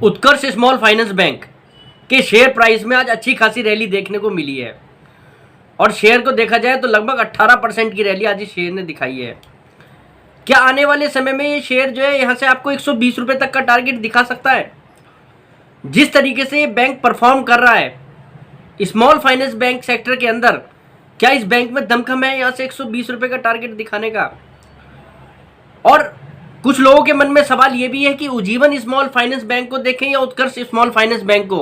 उत्कर्ष small finance bank के share price में आज अच्छी खासी रैली देखने को मिली है और शेयर को देखा जाए तो लगभग 18% की रैली आज इस शेयर ने दिखाई है। क्या आने वाले समय में ये शेयर जो है यहाँ से आपको 120 रुपये तक का टारगेट दिखा सकता है? जिस तरीके से ये बैंक परफॉर्म कर रहा है स्मॉल फाइनेंस बैंक सेक्टर के अंदर, क्या इस बैंक में दमखम है यहाँ से 120 रुपये का टारगेट दिखाने का? और कुछ लोगों के मन में सवाल ये भी है कि उज्जीवन स्मॉल फाइनेंस बैंक को देखें या उत्कर्ष स्मॉल फाइनेंस बैंक को।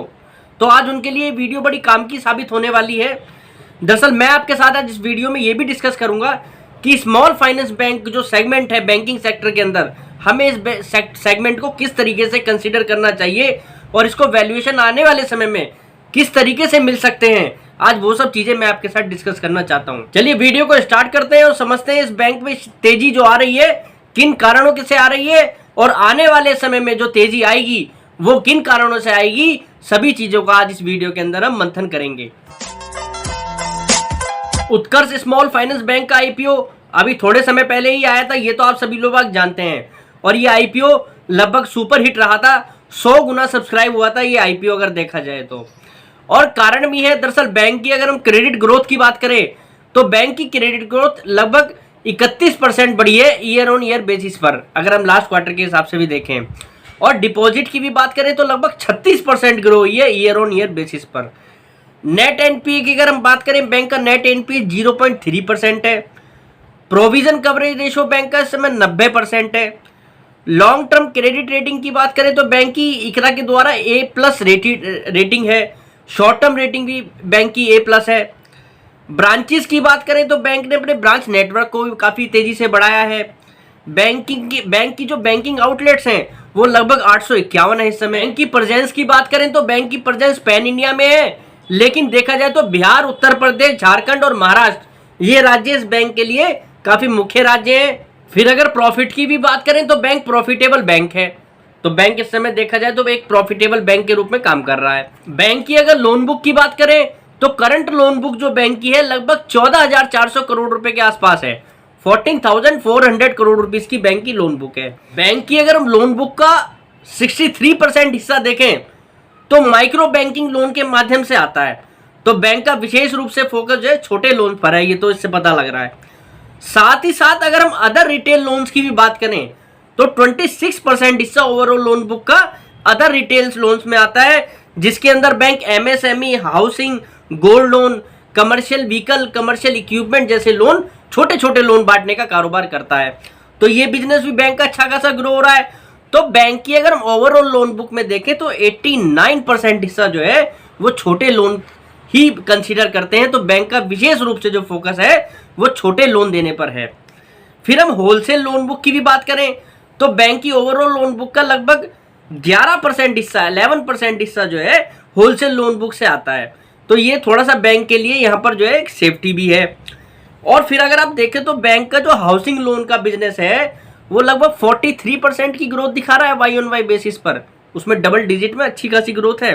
तो आज उनके लिए वीडियो बड़ी काम की साबित होने वाली है। दरअसल मैं आपके साथ आज इस वीडियो में ये भी डिस्कस करूंगा कि स्मॉल फाइनेंस बैंक जो सेगमेंट है बैंकिंग सेक्टर के अंदर, हमें इस सेगमेंट को किस तरीके से कंसीडर करना चाहिए और इसको वैल्यूएशन आने वाले समय में किस तरीके से मिल सकते हैं। आज वो सब चीजें मैं आपके साथ डिस्कस करना चाहता हूं। चलिए वीडियो को स्टार्ट करते हैं और समझते हैं इस बैंक में तेजी जो आ रही है किन कारणों से आ रही है और आने वाले समय में जो तेजी आएगी वो किन कारणों से आएगी। सभी चीजों का आज इस वीडियो के अंदर हम मंथन करेंगे। उत्कर्ष स्मॉल फाइनेंस बैंक का आईपीओ अभी थोड़े समय पहले ही आया था, ये तो आप सभी लोग जानते हैं। और ये आईपीओ लगभग सुपर हिट रहा था, 100 गुना सब्सक्राइब हुआ था ये आईपीओ अगर देखा जाए तो। और कारण भी है, दरअसल बैंक की अगर हम क्रेडिट ग्रोथ की बात करें तो बैंक की क्रेडिट ग्रोथ लगभग 31% बढ़ी है ईयर ऑन ईयर बेसिस पर, अगर हम लास्ट क्वार्टर के हिसाब से भी देखें। और डिपॉजिट की भी बात करें तो लगभग 36% ग्रो हुई है ईयर ऑन ईयर बेसिस पर। नेट एनपीए की अगर हम बात करें, बैंक का नेट एनपीए 0.3% है। प्रोविजन कवरेज रेशो बैंक का इस समय 90% है। लॉन्ग टर्म क्रेडिट रेटिंग की बात करें तो बैंक की इकरा के द्वारा A+ रेटिंग है। शॉर्ट टर्म रेटिंग भी बैंक की A+ है। ब्रांचेस की बात करें तो बैंक ने अपने ब्रांच नेटवर्क को काफ़ी तेजी से बढ़ाया है। बैंक की जो बैंकिंग आउटलेट्स हैं वो लगभग 851 है इस समय। बैंक की प्रेजेंस की बात करें तो बैंक की प्रेजेंस पैन इंडिया में है, लेकिन देखा जाए तो बिहार, उत्तर प्रदेश, झारखंड और महाराष्ट्र ये राज्य इस बैंक के लिए काफ़ी मुख्य राज्य हैं। फिर अगर प्रॉफिट की भी बात करें तो बैंक प्रॉफिटेबल बैंक है, तो बैंक इस समय देखा जाए तो एक प्रॉफिटेबल बैंक के रूप में काम कर रहा है। बैंक की अगर लोन बुक की बात करें तो करंट लोन बुक जो बैंक की है लगभग 14,400 करोड़ रुपए के आसपास है। 14,400 करोड़ रुपीस की बैंक की लोन बुक है। बैंक की अगर हम लोन बुक का 63% हिस्सा देखें तो माइक्रो बैंकिंग लोन के माध्यम से आता है, तो बैंक का विशेष रूप से फोकस जो है छोटे लोन पर है, ये तो इससे पता लग रहा है। साथ ही साथ अगर हम अदर रिटेल लोन्स की भी बात करें तो 26% हिस्सा ओवरऑल लोन बुक का अदर रिटेल लोन्स में आता है, जिसके अंदर bank MSME, housing, gold loan, commercial vehicle, commercial equipment जैसे लोन, छोटे छोटे लोन बांटने का कारोबार करता है। तो ये बिजनेस भी बैंक का अच्छा खासा ग्रो हो रहा है। तो बैंक की अगर हम ओवरऑल लोन बुक में देखें तो 89% हिस्सा जो है वो छोटे लोन ही कंसीडर करते हैं। तो बैंक का विशेष रूप से जो फोकस है वो छोटे लोन देने पर है। फिर हम होलसेल लोन बुक की भी बात करें तो बैंक की ओवरऑल लोन बुक का लगभग 11% हिस्सा, 11% हिस्सा जो है होलसेल लोन बुक से आता है। तो ये थोड़ा सा बैंक के लिए यहाँ पर जो है एक सेफ्टी भी है। और फिर अगर आप देखें तो बैंक का जो हाउसिंग लोन का बिजनेस है वो लगभग 43% की ग्रोथ दिखा रहा है Y-on-Y बेसिस पर, उसमें डबल डिजिट में अच्छी खासी ग्रोथ है।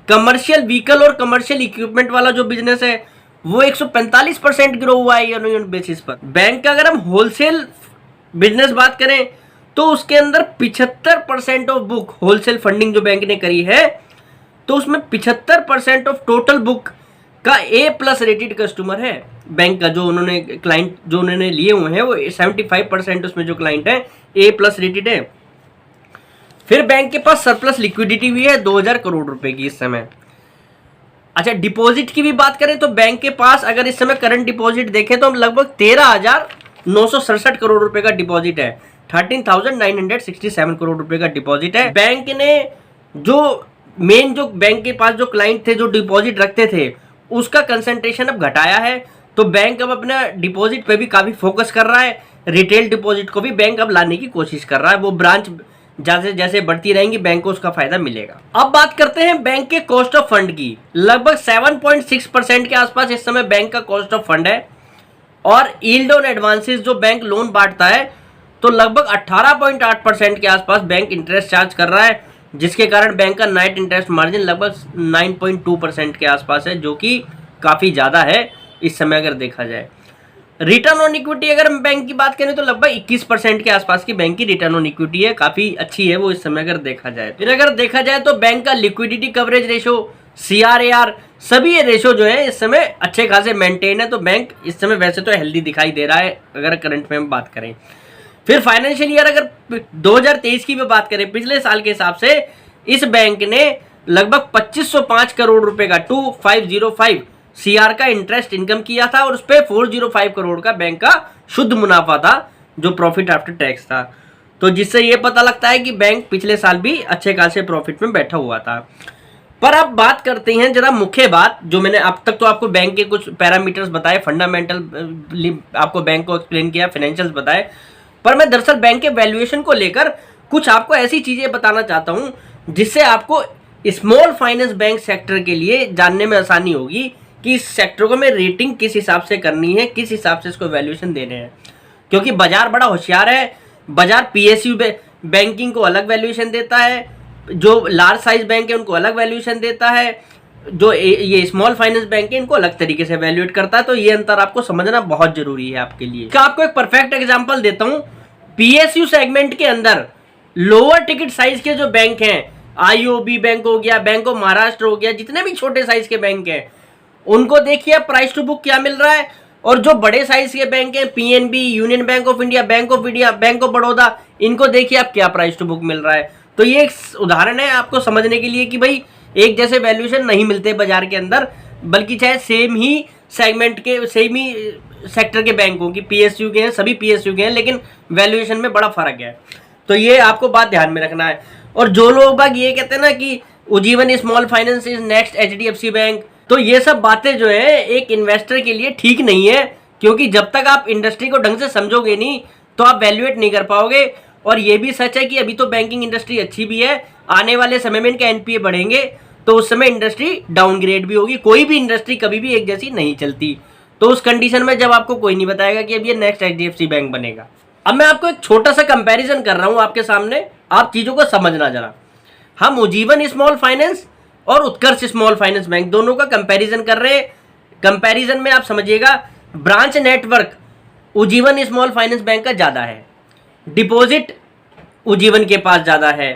कमर्शियल व्हीकल और कमर्शियल इक्विपमेंट वाला जो बिजनेस है वो 145% ग्रो हुआ है ईयर बेसिस पर। बैंक का अगर हम होलसेल बिजनेस बात करें तो उसके अंदर 75% ऑफ बुक होलसेल फंडिंग जो बैंक ने करी है, तो उसमें 75% ऑफ टोटल बुक का A+ रेटेड कस्टमर है बैंक का। जो उन्होंने क्लाइंट जो उन्होंने लिए हुए हैं वो 75% उसमें जो क्लाइंट है A+ रेटेड है। फिर बैंक के पास सरप्लस लिक्विडिटी भी है 2000 करोड़ रुपए की इस समय। अच्छा, डिपॉजिट की भी बात करें तो बैंक के पास अगर इस समय करंट डिपॉजिट देखें तो हम लगभग 13,967 करोड़ रुपए का डिपॉजिट है। 13,967 करोड़ रुपए का डिपॉजिट है। बैंक ने जो बैंक के पास जो क्लाइंट थे जो डिपॉजिट रखते थे उसका कंसंट्रेशन अब घटाया है। तो बैंक अब अपना डिपॉजिट पे भी काफी फोकस कर रहा है। रिटेल डिपॉजिट को भी बैंक अब लाने की कोशिश कर रहा है। वो ब्रांच जैसे जैसे बढ़ती रहेंगी बैंक को उसका फायदा मिलेगा। अब बात करते हैं बैंक के कॉस्ट ऑफ फंड की। लगभग 7.6% के आसपास इस समय बैंक का कॉस्ट ऑफ फंड है। और यील्ड ऑन एडवांसेस जो बैंक लोन बांटता है तो लगभग 18.8% के आसपास बैंक इंटरेस्ट चार्ज कर रहा है, जिसके कारण बैंक का नेट इंटरेस्ट मार्जिन लगभग 9.2% के आसपास है, जो कि काफ़ी ज़्यादा है इस समय अगर देखा जाए। रिटर्न ऑन इक्विटी अगर हम बैंक की बात करें तो लगभग 21% के आसपास की बैंक की रिटर्न ऑन इक्विटी है, काफी अच्छी है वो इस समय अगर देखा जाए। फिर अगर देखा जाए तो बैंक का लिक्विडिटी कवरेज रेशो, CRAR, सभी ये रेशो जो है इस समय अच्छे खासे मेंटेन है। तो बैंक इस समय वैसे तो हेल्दी दिखाई दे रहा है अगर करंट में हम बात करें। फिर फाइनेंशियल ईयर अगर 2023 की भी बात करें, पिछले साल के हिसाब से इस बैंक ने लगभग 2505 करोड़ रुपए का 2505 CR का इंटरेस्ट इनकम किया था और उस पर 405 करोड़ का बैंक का शुद्ध मुनाफा था जो प्रॉफिट आफ्टर टैक्स था। तो जिससे ये पता लगता है कि बैंक पिछले साल भी अच्छे खासे प्रॉफिट में बैठा हुआ था। पर अब बात करते हैं जरा मुख्य बात, जो मैंने अब तक तो आपको बैंक के कुछ पैरामीटर्स बताए, फंडामेंटल आपको बैंक को एक्सप्लेन किया, फाइनेंशियल्स बताए, पर मैं दरअसल बैंक के वैल्यूएशन को लेकर कुछ आपको ऐसी चीजें बताना चाहता हूं जिससे आपको स्मॉल फाइनेंस बैंक सेक्टर के लिए जानने में आसानी होगी कि इस सेक्टर को मैं रेटिंग किस हिसाब से करनी है, किस हिसाब से इसको वैल्यूएशन देने हैं। क्योंकि बाजार बड़ा होशियार है, बाजार PSU बैंकिंग को अलग वैल्यूएशन देता है, जो लार्ज साइज बैंक है उनको अलग वैल्यूएशन देता है, जो ये स्मॉल फाइनेंस बैंक है इनको अलग तरीके से वैल्यूएट करता है। तो ये अंतर आपको समझना बहुत जरूरी है आपके लिए। इसका आपको एक परफेक्ट एग्जांपल देता हूं। PSU सेगमेंट के अंदर लोअर टिकट साइज के जो बैंक हैं, IOB बैंक हो गया, बैंक ऑफ महाराष्ट्र हो गया, जितने भी छोटे साइज के बैंक हैं उनको देखिए प्राइस टू बुक क्या मिल रहा है, और जो बड़े साइज के बैंक हैं PNB, union bank of India, bank of Baroda, इनको देखिए आप क्या प्राइस टू बुक मिल रहा है। तो ये एक उदाहरण है आपको समझने के लिए कि भाई एक जैसे वैल्यूएशन नहीं मिलते बाजार के अंदर, बल्कि चाहे सेम ही सेगमेंट के, सेम ही सेक्टर के बैंक हों कि PSU के हैं, सभी PSU के हैं, लेकिन वैल्यूएशन में बड़ा फर्क है। तो ये आपको बात ध्यान में रखना है। और जो लोग बाग ये कहते हैं ना कि Ujjivan small finance is next HDFC bank, तो ये सब बातें जो है एक इन्वेस्टर के लिए ठीक नहीं है, क्योंकि जब तक आप इंडस्ट्री को ढंग से समझोगे नहीं तो आप वैल्यूएट नहीं कर पाओगे। और ये भी सच है कि अभी तो बैंकिंग इंडस्ट्री अच्छी भी है, आने वाले समय में इनके NPA बढ़ेंगे तो उस समय इंडस्ट्री डाउनग्रेड भी होगी। कोई भी इंडस्ट्री कभी भी एक जैसी नहीं चलती। तो उस कंडीशन में जब आपको कोई नहीं बताएगा कि अब ये नेक्स्ट HDFC बैंक बनेगा। अब मैं आपको एक छोटा सा कंपैरिजन कर रहा हूं आपके सामने, आप चीजों को समझना जरा। हम उज्जीवन स्मॉल फाइनेंस और उत्कर्ष स्मॉल फाइनेंस बैंक दोनों का कंपैरिजन कर रहे हैं। कंपैरिजन में आप समझिएगा, branch network Ujjivan small finance bank का ज्यादा है, डिपॉजिट उज्जीवन के पास ज्यादा है,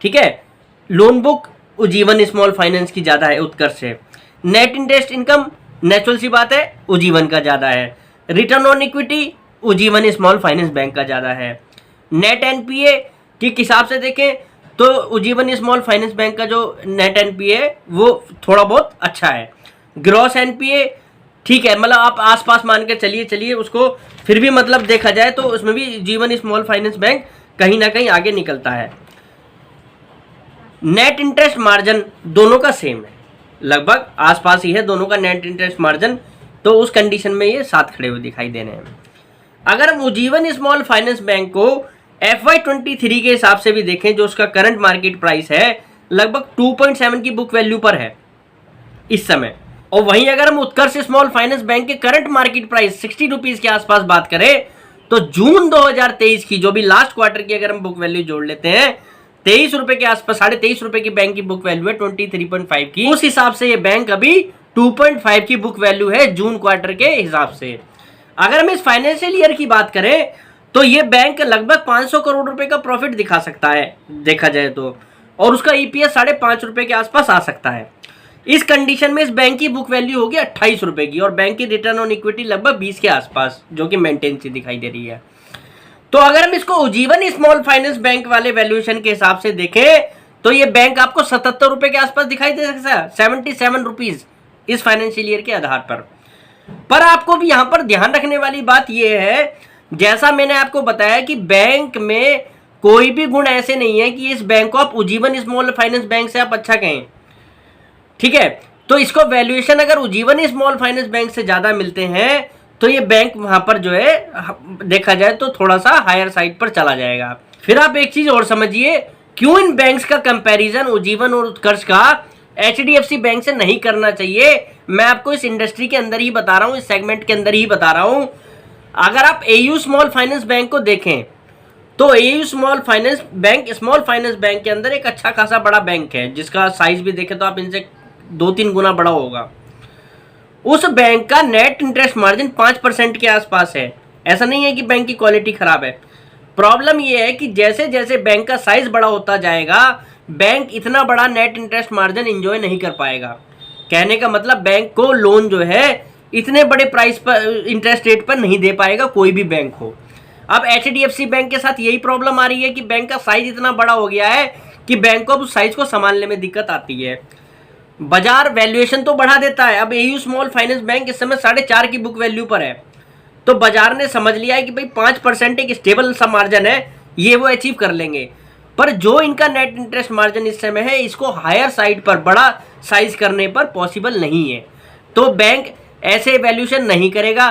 ठीक है, loan book Ujjivan small finance की ज्यादा है उत्कर्ष से, नेट इंटरेस्ट इनकम नेचुरल सी बात है उज्जीवन का ज्यादा है, return on equity Ujjivan small finance bank का ज्यादा है, नेट NPA के हिसाब से देखें तो उज्जीवन स्मॉल फाइनेंस बैंक का जो नेट NPA है वो थोड़ा बहुत अच्छा है, ग्रॉस NPA ठीक है, मतलब आप आसपास मान के चलिए उसको, फिर भी मतलब देखा जाए तो उसमें भी उज्जीवन स्मॉल फाइनेंस बैंक कहीं ना कहीं आगे निकलता है। नेट इंटरेस्ट मार्जिन दोनों का सेम है, लगभग आसपास ही है दोनों का नेट इंटरेस्ट मार्जिन, तो उस कंडीशन में ये साथ खड़े हुए दिखाई दे रहे हैं। अगर हम उज्जीवन स्मॉल फाइनेंस बैंक को FY23 के हिसाब से भी देखें, जो उसका करंट मार्केट प्राइस है लगभग 2.7 की बुक वैल्यू पर है इस समय, और वहीं अगर हम उत्कर्ष स्मॉल फाइनेंस बैंक के करंट मार्केट प्राइस 60 रुपीज के आसपास बात करें तो जून 2023 की जो भी लास्ट क्वार्टर की अगर हम बुक वैल्यू जोड़ लेते हैं 23 रुपए के आसपास, 23.5 रुपए की बैंक की बुक वैल्यू है 23.5 की, उस हिसाब से ये बैंक अभी 2.5 की बुक वैल्यू है जून क्वार्टर के हिसाब से। अगर हम इस फाइनेंशियल ईयर की बात करें तो ये बैंक लगभग 500 करोड़ रुपए का प्रॉफिट दिखा सकता है देखा जाए तो, और उसका EPS 5.5 रुपए के आसपास आ सकता है। इस कंडीशन में इस बैंक की बुक वैल्यू होगी 28 रुपए की, और बैंक की रिटर्न ऑन इक्विटी लगभग 20 के आसपास, जो कि मेंटेन सी दिखाई दे रही है। तो अगर हम इसको उज्जीवन स्मॉल फाइनेंस बैंक वाले वैल्यूएशन के हिसाब से देखें तो ये बैंक आपको 77 रुपए के आसपास दिखाई दे सकता है, 77 रुपीज इस फाइनेंशियल ईयर के आधार पर आपको भी यहां पर ध्यान रखने वाली बात यह है, जैसा मैंने आपको बताया कि बैंक में कोई भी गुण ऐसे नहीं है कि इस बैंक को आप उज्जीवन स्मॉल फाइनेंस बैंक से आप अच्छा कहें, ठीक है। तो इसको वैल्यूएशन अगर उज्जीवन स्मॉल फाइनेंस बैंक से ज्यादा मिलते हैं तो ये बैंक वहां पर जो है देखा जाए तो थोड़ा सा हायर साइड पर चला जाएगा। फिर आप एक चीज और समझिए, क्यों इन बैंक्स का कंपैरिजन उज्जीवन और उत्कर्ष का HDFC बैंक से नहीं करना चाहिए, मैं आपको इस इंडस्ट्री के अंदर ही बता रहा हूं, इस सेगमेंट के अंदर ही बता रहा हूं। अगर आप AU स्मॉल फाइनेंस बैंक को देखें तो AU स्मॉल फाइनेंस बैंक के अंदर एक अच्छा खासा बड़ा बैंक है, जिसका साइज भी देखें तो आप इनसे 2-3 गुना बड़ा होगा, उस बैंक का नेट इंटरेस्ट मार्जिन 5% के आसपास है। ऐसा नहीं है कि बैंक की क्वालिटी खराब है। प्रॉब्लम यह है कि जैसे जैसे बैंक का साइज बड़ा होता जाएगा, बैंक इतना बड़ा नेट इंटरेस्ट मार्जिन एंजॉय नहीं कर पाएगा। कहने का मतलब बैंक को लोन जो है इतने बड़े प्राइस पर, इंटरेस्ट रेट पर नहीं दे पाएगा कोई भी बैंक हो। अब HDFC बैंक के साथ यही प्रॉब्लम आ रही है कि बैंक का साइज इतना बड़ा हो गया है कि बैंक को उस साइज को संभालने में दिक्कत आती है। बाजार वैल्यूएशन तो बढ़ा देता है। अब AU स्मॉल फाइनेंस बैंक इस समय 4.5 की बुक वैल्यू पर है, तो बाजार ने समझ लिया है कि भाई 5% एक स्टेबल सा मार्जिन है, ये वो अचीव कर लेंगे। पर जो इनका नेट इंटरेस्ट मार्जिन इस समय है, इसको हायर साइड पर बड़ा साइज करने पर पॉसिबल नहीं है, तो बैंक ऐसे वैल्यूएशन नहीं करेगा।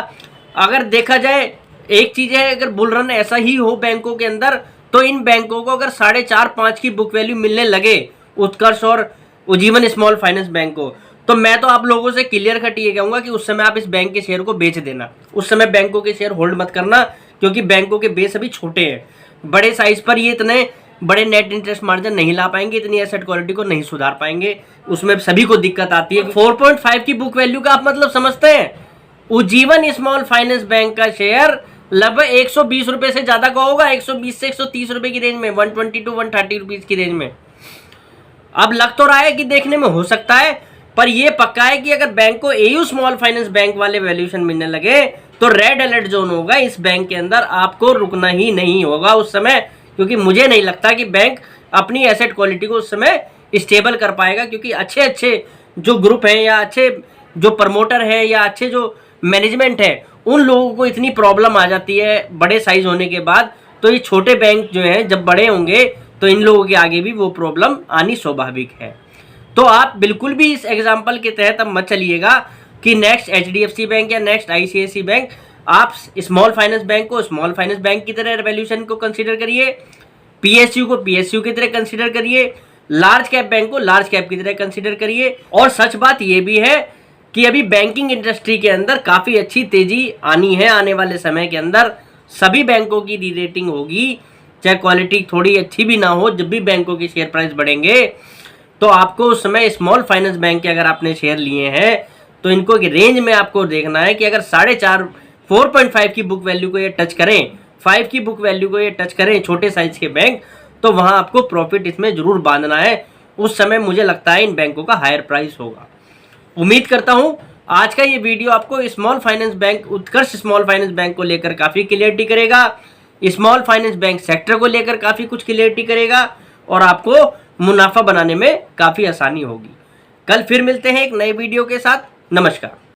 अगर देखा जाए एक चीज़ है, अगर बुल रन ऐसा ही हो बैंकों के अंदर, तो इन बैंकों को अगर 4.5-5 की बुक वैल्यू मिलने लगे, उत्कर्ष और उज्जीवन स्मॉल फाइनेंस बैंक को, तो मैं तो आप लोगों से क्लियर कट ये कहूँगा कि उस समय आप इस बैंक के शेयर को बेच देना। उस समय बैंकों के शेयर होल्ड मत करना, क्योंकि बैंकों के बेस अभी छोटे हैं। बड़े साइज पर ये इतने बड़े नेट इंटरेस्ट मार्जिन नहीं ला पाएंगे, इतनी एसेट क्वालिटी को नहीं सुधार पाएंगे, उसमें सभी को दिक्कत आती है। 4.5 की बुक वैल्यू का आप मतलब समझते हैं? उज्जीवन स्मॉल फाइनेंस बैंक का शेयर लगभग 120 रुपए से ज्यादा का होगा, 120 से 130 रुपए की रेंज में, 120 to 130 रुपीज की रेंज में। अब लग तो रहा है कि देखने में हो सकता है, पर यह पक्का है कि अगर बैंक को AU स्मॉल फाइनेंस बैंक वाले वैल्यूएशन मिलने लगे तो रेड अलर्ट जोन होगा इस बैंक के अंदर, आपको रुकना ही नहीं होगा उस समय, क्योंकि मुझे नहीं लगता कि बैंक अपनी एसेट क्वालिटी को उस समय स्टेबल कर पाएगा। क्योंकि अच्छे अच्छे जो ग्रुप हैं या अच्छे जो प्रमोटर हैं या अच्छे जो मैनेजमेंट है, उन लोगों को इतनी प्रॉब्लम आ जाती है बड़े साइज होने के बाद, तो ये छोटे बैंक जो हैं जब बड़े होंगे तो इन लोगों के आगे भी वो प्रॉब्लम आनी स्वाभाविक है। तो आप बिल्कुल भी इस एग्जाम्पल के तहत अब मत चलिएगा कि नेक्स्ट HDFC बैंक या नेक्स्ट ICICI बैंक, आप स्मॉल फाइनेंस बैंक को स्मॉल फाइनेंस बैंक की तरह वैल्यूएशन को कंसीडर करिए, PSU को PSU की तरह कंसीडर करिए, लार्ज कैप बैंक को लार्ज कैप की तरह कंसीडर करिए। और सच बात ये भी है कि अभी बैंकिंग इंडस्ट्री के अंदर काफ़ी अच्छी तेजी आनी है। आने वाले समय के अंदर सभी बैंकों की री रेटिंग होगी, चाहे क्वालिटी थोड़ी अच्छी भी ना हो। जब भी बैंकों के शेयर प्राइस बढ़ेंगे तो आपको उस समय स्मॉल फाइनेंस बैंक के अगर आपने शेयर लिए हैं तो इनको रेंज में आपको देखना है कि अगर 4.5 की बुक वैल्यू को ये टच करें, 5 की बुक वैल्यू को ये टच करें छोटे साइज के बैंक, तो वहां आपको प्रॉफिट इसमें जरूर बांधना है। उस समय मुझे लगता है इन बैंकों का हायर प्राइस होगा। उम्मीद करता हूं आज का ये वीडियो आपको स्मॉल फाइनेंस बैंक, उत्कर्ष स्मॉल फाइनेंस बैंक को लेकर काफ़ी क्लियरिटी करेगा, स्मॉल फाइनेंस बैंक सेक्टर को लेकर काफ़ी कुछ क्लियरिटी करेगा और आपको मुनाफा बनाने में काफ़ी आसानी होगी। कल फिर मिलते हैं एक नए वीडियो के साथ। नमस्कार।